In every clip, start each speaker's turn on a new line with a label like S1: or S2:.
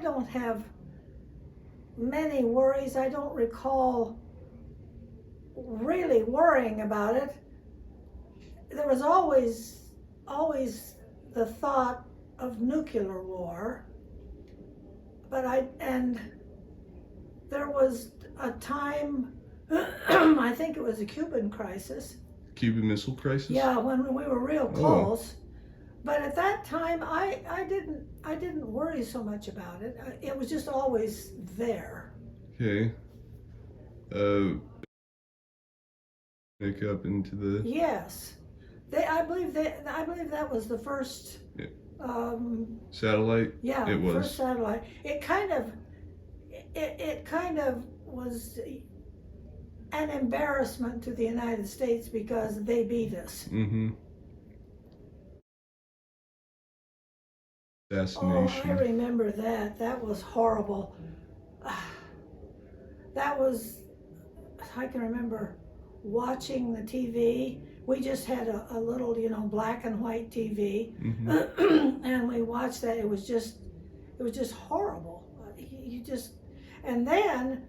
S1: don't have many worries. I don't recall really worrying about it. There was always the thought of nuclear war, and there was a time, I think it was the Cuban crisis.
S2: Cuban Missile Crisis?
S1: Yeah, when we were real close. But at that time, I didn't worry so much about it. It was just always there.
S2: Okay. Pick up into the...
S1: Yes. I believe that was the first
S2: satellite?
S1: Yeah,
S2: it was.
S1: First satellite. It kind of was an embarrassment to the United States because they beat us.
S2: Mm-hmm. Assassination.
S1: Oh, I remember that. That was horrible. That was, I can remember watching the TV. We just had a little, black and white TV,
S2: Mm-hmm.
S1: and we watched that. It was just horrible. And then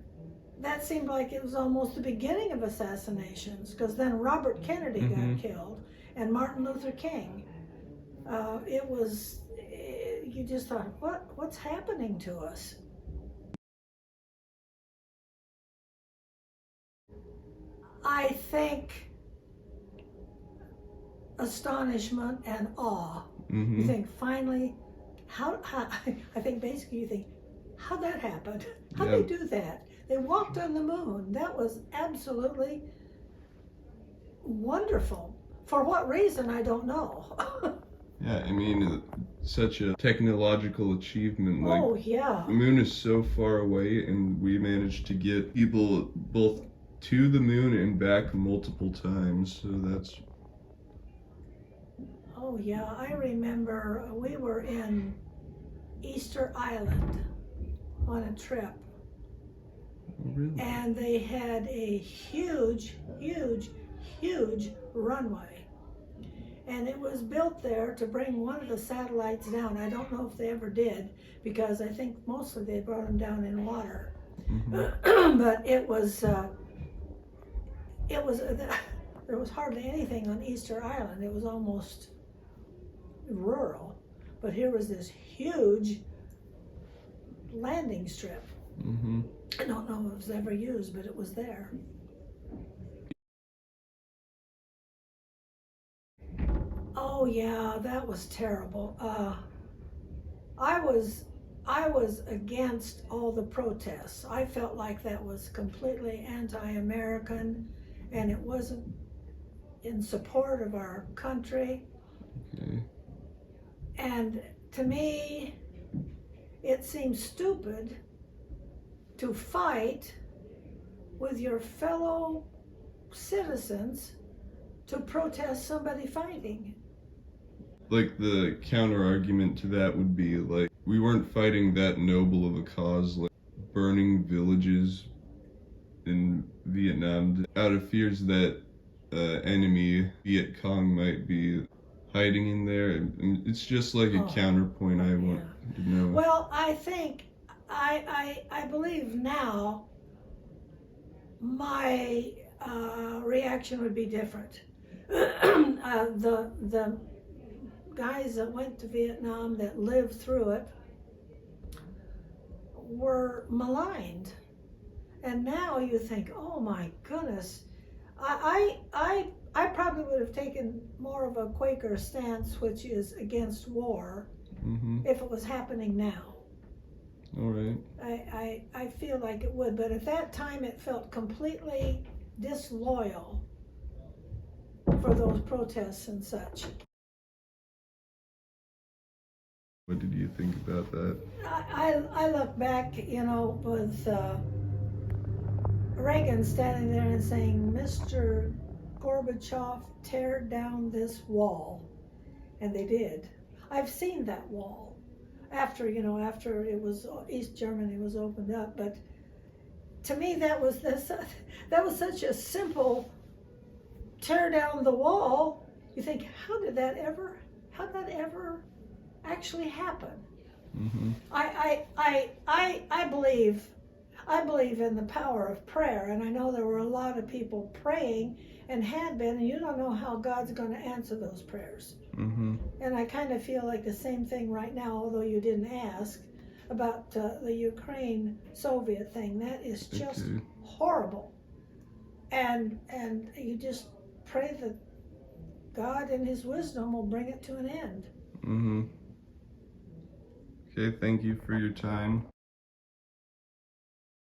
S1: that seemed like it was almost the beginning of assassinations, because then Robert Kennedy
S2: Mm-hmm.
S1: got killed, and Martin Luther King. You just thought, what's happening to us? I think astonishment and awe.
S2: Mm-hmm.
S1: You think, finally, how I think basically you think, how'd that happen? How'd they do that? They walked on the moon. That was absolutely wonderful. For what reason, I don't know.
S2: Yeah, I mean, such a technological achievement. Like,
S1: oh, yeah.
S2: the moon is so far away, and we managed to get people both to the moon and back multiple times, so that's...
S1: Oh, yeah, I remember we were in Easter Island on a trip.
S2: Oh, really?
S1: And they had a huge runway. And it was built there to bring one of the satellites down. I don't know if they ever did, because I think mostly they brought them down in water.
S2: Mm-hmm.
S1: But there was hardly anything on Easter Island. It was almost rural. But here was this huge landing strip.
S2: Mm-hmm.
S1: I don't know if it was ever used, but it was there. Oh yeah, that was terrible. I was against all the protests. I felt like that was completely anti-American, and it wasn't in support of our country.
S2: Okay.
S1: And to me, it seems stupid to fight with your fellow citizens to protest somebody fighting.
S2: Like, the counter argument to that would be, like, we weren't fighting that noble of a cause, like burning villages in Vietnam out of fears that enemy Viet Cong might be hiding in there. And it's just like a counterpoint I want to know.
S1: Well, I think, I believe now my reaction would be different. The guys that went to Vietnam, that lived through it, were maligned. And now you think, oh my goodness, I probably would have taken more of a Quaker stance, which is against war,
S2: Mm-hmm.
S1: if it was happening now.
S2: All right.
S1: I feel like it would, but at that time it felt completely disloyal for those protests and such.
S2: What did you think about that?
S1: I look back, with Reagan standing there and saying, Mr. Gorbachev, tear down this wall. And they did. I've seen that wall after it was, East Germany was opened up. But to me, that was such a simple tear down the wall. You think, how did that ever actually happen?
S2: Mm-hmm.
S1: I believe in the power of prayer, and I know there were a lot of people praying and had been, and you don't know how God's going to answer those prayers.
S2: Mm-hmm.
S1: And I kind of feel like the same thing right now, although you didn't ask, about the Ukraine Soviet thing. That is just
S2: Okay.
S1: horrible. And you just pray that God in his wisdom will bring it to an end.
S2: Mm-hmm. Okay, thank you for your time.